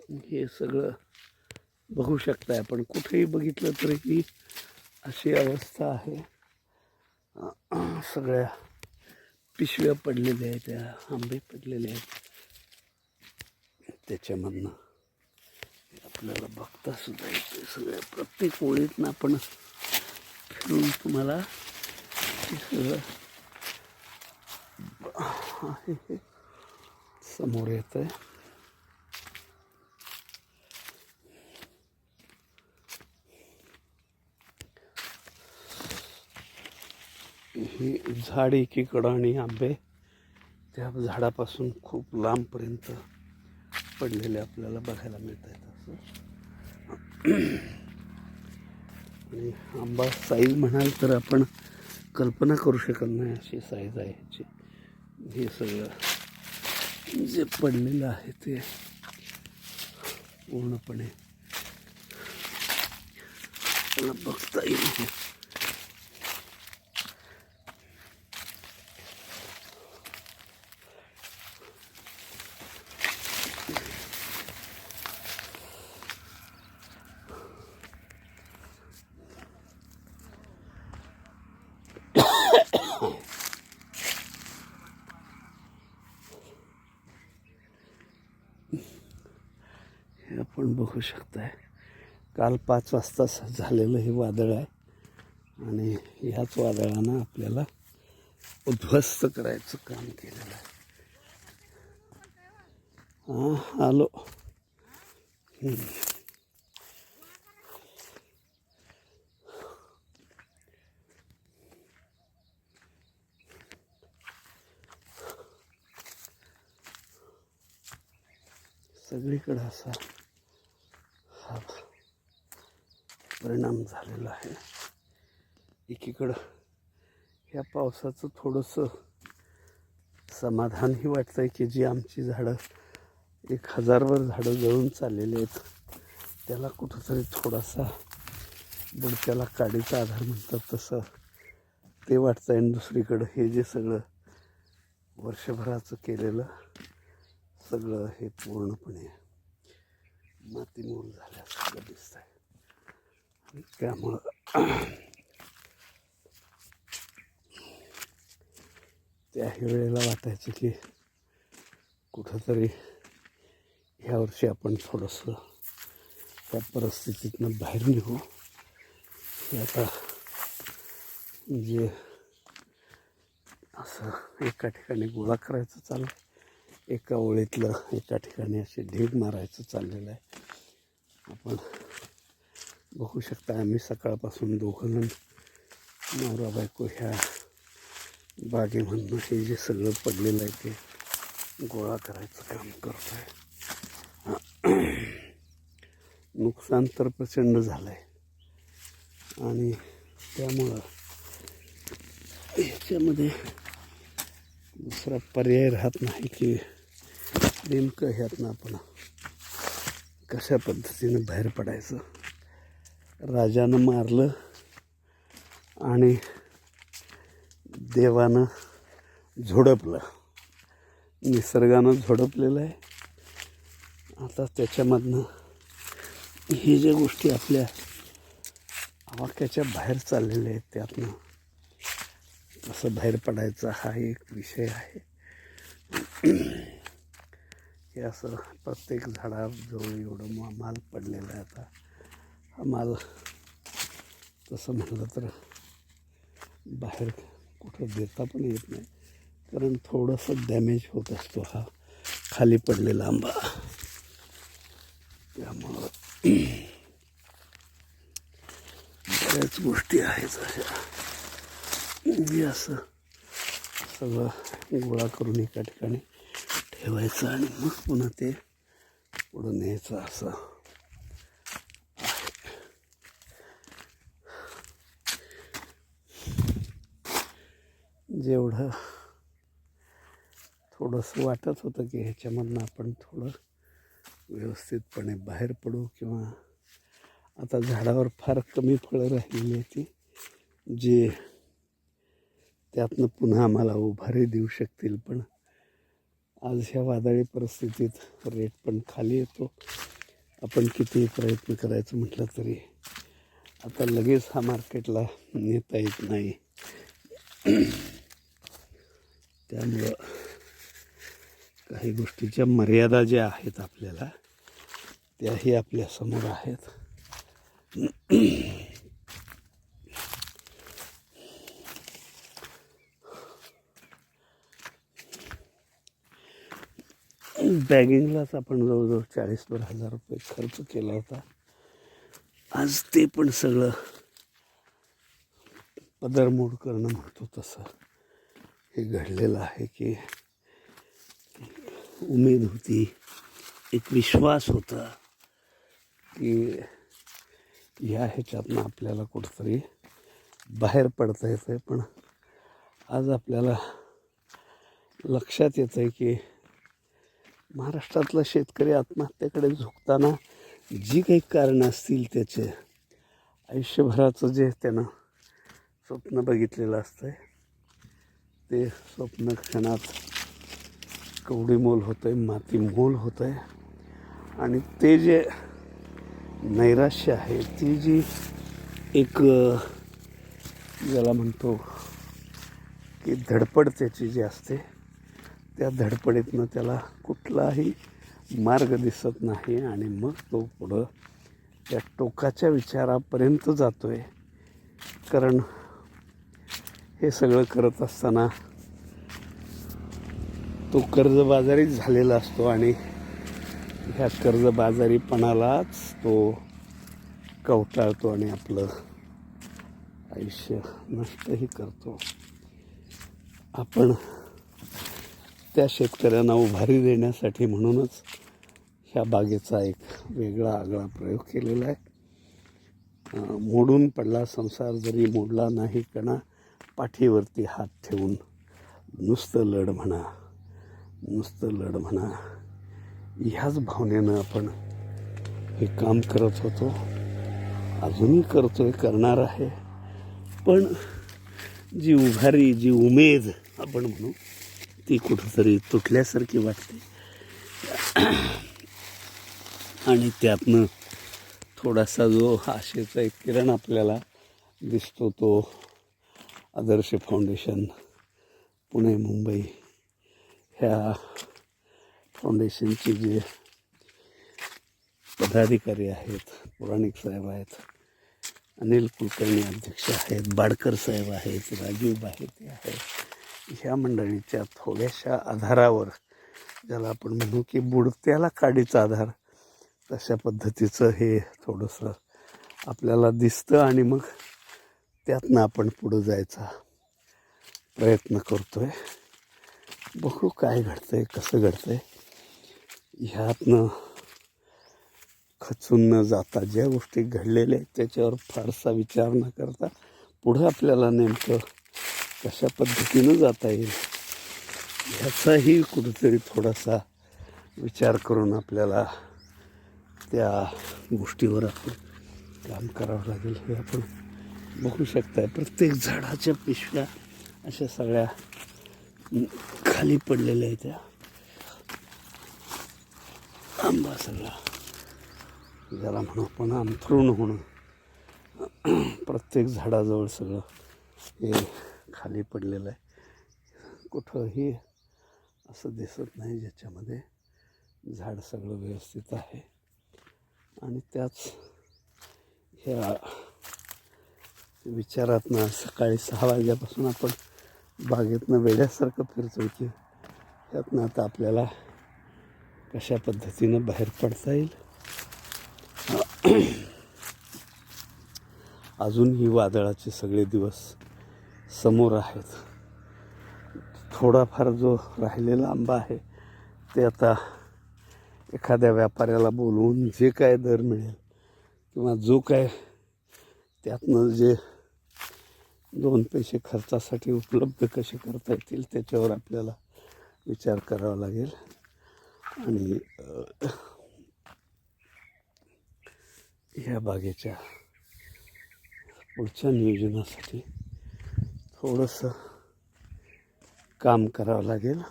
हे सगळं बघू शकताय आपण. कुठेही बघितलं तरी ही अशी अवस्था आहे. सगळ्या पिशव्या पडलेल्या आहेत, त्या आंबे पडलेले आहेत त्याच्यामधनं आपल्याला बघता सुद्धा येते. सगळ्या प्रत्येक ओळीतनं आपण फिरून तुम्हाला हे सगळं हे समोर येत आहे. ही झाड एकीकडं आणि आंबे त्या झाडापासून खूप लांबपर्यंत पडलेले आपल्याला बघायला मिळत आहेत. असं आणि आंबा साईज म्हणाल तर आपण कल्पना करू शकत नाही अशी साईज आहे ह्याची. हे सगळं जे पडलेलं आहे ते पूर्णपणे आपल्याला बघता येईल. हे आपण बघू शकताय. काल 5 वाजता झालेलं हे वादळ आहे आणि ह्याच वादळानं आपल्याला उद्ध्वस्त करायचं काम केलेलं आहे. हां आलो. सगळीकडे असा हा परिणाम झालेला आहे. एकीकडं ह्या पावसाचं थोडंसं समाधानही वाटतं आहे की जी आमची झाडं 1000वर झाडं जळून चाललेली आहेत त्याला कुठंतरी थोडासा बुडत्याला काडीचा आधार म्हणतात तसं ते वाटतं आहे. आणि दुसरीकडं हे जे सगळं वर्षभराचं केलेलं सगळं हे पूर्णपणे मातीमोल झाल्यासारखं दिसत आहे. आणि त्यामुळं त्याही वेळेला वाटायचं की कुठंतरी ह्या वर्षी आपण थोडंसं त्या परिस्थितीतनं बाहेर निघू. हे आता जे असं एका ठिकाणी गोळा करायचं चाललं आहे, एका ओळीतलं एका ठिकाणी असे ढीग मारायचं चाललेलं आहे. आपण बघू शकता आम्ही सकाळपासून दोघंजण नवरा बायको ह्या बागेमधनं हे जे सगळं पडलेलं आहे ते गोळा करायचं काम करत आहे. नुकसान तर प्रचंड झालं आहे आणि त्यामुळं ह्याच्यामध्ये दुसरा पर्याय राहत नाही की नेमकं ह्यातनं आपण कशा पद्धतीनं बाहेर पडायचं. राजानं मारलं आणि देवानं झोडपलं, निसर्गानं झोडपलेलं आहे. आता त्याच्यामधनं हे ज्या गोष्टी आपल्या आवाक्याच्या बाहेर चाललेल्या आहेत त्यातनं कसं बाहेर पडायचा हा एक विषय आहे. हे असं प्रत्येक झाडाजवळ एवढं माल पडलेला आहे. आता हा माल तसं म्हटलं तर बाहेर कुठं देता पण येत नाही कारण थोडंसं डॅमेज होत असतो हा खाली पडलेला आंबा. त्यामुळं बऱ्याच गोष्टी आहेत अशा मी असं सगळं गोळा करून एका ठिकाणी ठेवायचं आणि मग पुन्हा ते पुढं न्यायचं असं आहे. जेवढं थोडंसं वाटत होतं की ह्याच्यामधनं आपण थोडं व्यवस्थितपणे बाहेर पडू किंवा आता झाडावर फार कमी फळं राहिलेली आहेत ती जे त्यातनं पुन्हा आम्हाला उभारी देऊ शकतील. पण आज ह्या वादळी परिस्थितीत रेट पण खाली येतो आपण किती प्रयत्न करायचं म्हटलं तरी आता लगेच हा मार्केटला नेता येत नाही. त्यामुळं काही गोष्टीच्या मर्यादा ज्या आहेत आपल्याला त्याही आपल्यासमोर आहेत. बॅगिंगलाच आपण जवळजवळ 40,000 रुपये खर्च केला होता. आज ते पण सगळं पदरमोड करणं म्हणतो तसं हे घडलेलं आहे की उमेद होती, एक विश्वास होता की ह्या ह्याच्यातनं आपल्याला कुठंतरी बाहेर पडता येतं आहे. पण आज आपल्याला लक्षात येतं आहे की महाराष्ट्रातला शेतकरी आत्महत्येकडे झुकताना जी काही कारणं असतील त्याचे आयुष्यभराचं जे त्यानं स्वप्न बघितलेलं असतं ते स्वप्न क्षणात कवडीमोल होतं आहे, मातीमोल होतं आहे. आणि ते जे नैराश्य आहे, ती जी एक ज्याला म्हणतो की धडपड त्याची जी असते, त्या धडपडीतनं त्याला कुठलाही मार्ग दिसत नाही आणि मग तो पुढं त्या टोकाच्या विचारापर्यंत जातो आहे. कारण हे सगळं करत असताना तो कर्जबाजारीच झालेला असतो आणि ह्या कर्जबाजारीपणालाच तो कवटाळतो आणि आपलं आयुष्य नष्टही करतो. आपण त्या शेतकऱ्यांना उभारी देण्यासाठी म्हणूनच ह्या बागेचा एक वेगळा आगळा प्रयोग केलेला आहे. मोडून पडला संसार जरी मोडला नाही कणा, पाठीवरती हात ठेवून नुसतं लढ म्हणा, नुसतं लढ म्हणा, ह्याच भावनेनं आपण हे काम करत होतो, अजूनही करतोय, करणार आहे. पण जी उभारी, जी उमेद आपण म्हणू, ती कुठंतरी तुटल्यासारखी वाटते. आणि त्यातनं थोडासा जो आशेचा एक किरण आपल्याला दिसतो तो आदर्श फाउंडेशन पुणे मुंबई ह्या फाउंडेशनचे जे पदाधिकारी आहेत, पुराणिक साहेब आहेत, अनिल कुलकर्णी अध्यक्ष आहेत, बाडकर साहेब आहेत, राजीव बाहेते आहेत, ह्या मंडळीच्या थोड्याशा आधारावर, ज्याला आपण म्हणू की बुडत्याला काडीचा आधार, तशा पद्धतीचं हे थोडंसं आपल्याला दिसतं. आणि मग त्यातनं आपण पुढं जायचा प्रयत्न करतो आहे. बघू काय घडतं आहे, कसं घडतं आहे. ह्यातनं खचून न जाता ज्या गोष्टी घडलेल्या आहेत त्याच्यावर फारसा विचार न करता पुढं आपल्याला नेमकं कशा पद्धतीनं जाता येईल ह्याचाही कुठेतरी थोडासा विचार करून आपल्याला त्या गोष्टीवर आपण काम करावं लागेल. हे आपण बघू शकताय. प्रत्येक झाडाच्या पिशव्या अशा सगळ्या खाली पडलेल्या आहेत. त्या आंबा सगळा ज्याला म्हणू आपण अंथरूण होणं, प्रत्येक झाडाजवळ सगळं हे खाली पडलेलं आहे. कुठंही असं दिसत नाही ज्याच्यामध्ये झाड सगळं व्यवस्थित आहे. आणि त्याच ह्या विचारातनं सकाळी 6 वाजल्यापासून आपण बागेतनं वेड्यासारखं फिरतो की त्यातनं आता आपल्याला कशा पद्धतीनं बाहेर पडता येईल. अजूनही वादळाचे सगळे दिवस समोर आहेत. थोडाफार जो राहिलेला आंबा आहे ते आता एखाद्या व्यापाऱ्याला बोलवून जे काय दर मिळेल किंवा जो काय त्यातनं जे 2 पैसे खर्चासाठी उपलब्ध कसे करता येतील त्याच्यावर आपल्याला विचार करावा लागेल. आणि ह्या बागेच्या पुढच्या नियोजनासाठी थोडंसं काम करावं लागेल.